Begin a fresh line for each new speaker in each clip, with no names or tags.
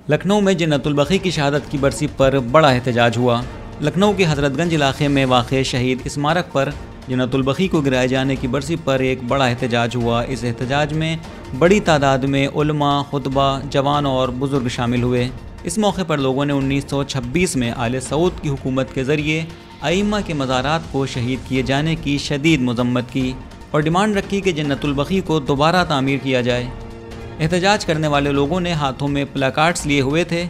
लखनऊ में जन्नतुल बकी की शहादत की बरसी पर बड़ा एहतजाज हुआ। लखनऊ के हजरतगंज इलाके में वाक़ शहीद स्मारक पर जन्नतुल बकी को गिराए जाने की बरसी पर एक बड़ा एहतजाज हुआ। इस एहतजाज में बड़ी तादाद में उलमा, खुतबा, जवान और बुज़ुर्ग शामिल हुए। इस मौके पर लोगों ने 1926 में आले सऊद की हुकूमत के ज़रिए अइम्मा के मज़ारात को शहीद किए जाने की शदीद मज़म्मत की और डिमांड रखी कि जन्नतुल बकी को दोबारा तामीर किया जाए। एहतजाज करने वाले लोगों ने हाथों में प्लाकार्ड्स लिए हुए थे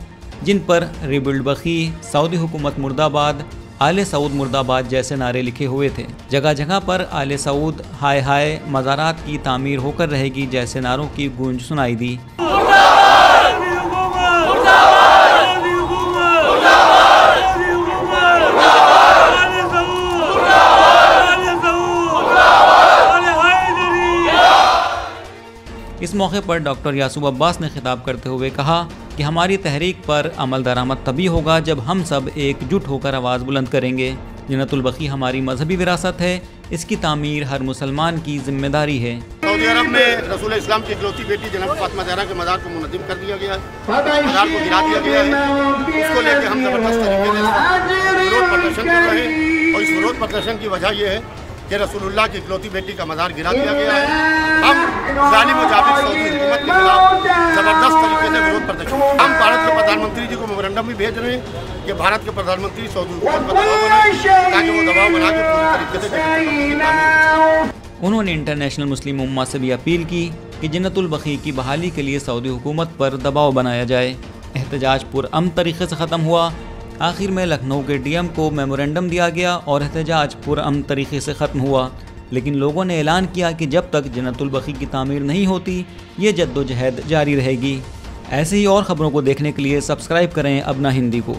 जिन पर रिबिल्ड बकी, सऊदी हुकूमत मुर्दाबाद, आले सऊद मुर्दाबाद जैसे नारे लिखे हुए थे। जगह जगह पर आले सऊद, हाय हाय, मज़ारात की तामीर होकर रहेगी जैसे नारों की गूंज सुनाई दी। इस मौके पर डॉक्टर यासूब अब्बास ने खिताब करते हुए कहा कि हमारी तहरीक पर अमल दरामद तभी होगा जब हम सब एकजुट होकर आवाज़ बुलंद करेंगे। जन्नतुल बकी हमारी मजहबी विरासत है, इसकी तामीर हर मुसलमान की जिम्मेदारी है।
सऊदी अरब में रसूल इस्लाम की इकलौती बेटी जनाब फातिमा ज़हरा के मज़ार को मुनज़्ज़म कर दिया गया है, मज़ार को गिरा दिया गया है। उसको लेकर हम ज़बरदस्त तरीके से विरोध प्रदर्शन कर रहे हैं और इस विरोध प्रदर्शन की वजह यह है कि रसूलुल्लाह की इकलौती बेटी का मज़ार गिरा दिया गया है। हम जालिम और जाबिर सऊदी हुकूमत के खिलाफ ज़बरदस्त तरीके से विरोध प्रदर्शन, हम भारत के प्रधानमंत्री जी को मेमोरेंडम भी भेज रहे हैं कि भारत के प्रधानमंत्री सऊदी हुकूमत पर दबाव बनाए ताकि वो दबाव बना के पूरी तरीके से।
उन्होंने इंटरनेशनल मुस्लिम उम्मा से भी अपील की कि जन्नतुल बकी की बहाली के लिए सऊदी हुकूमत पर दबाव बनाया जाए। एहतजाज पुरअमन तरीके से ख़त्म हुआ। आखिर में लखनऊ के डीएम को मेमोरेंडम दिया गया और एहतजाज पुरअमन तरीके से ख़त्म हुआ। लेकिन लोगों ने ऐलान किया कि जब तक जन्नतुल बकी की तामीर नहीं होती ये जद्दोजहद जारी रहेगी। ऐसे ही और ख़बरों को देखने के लिए सब्सक्राइब करें अपना हिंदी को।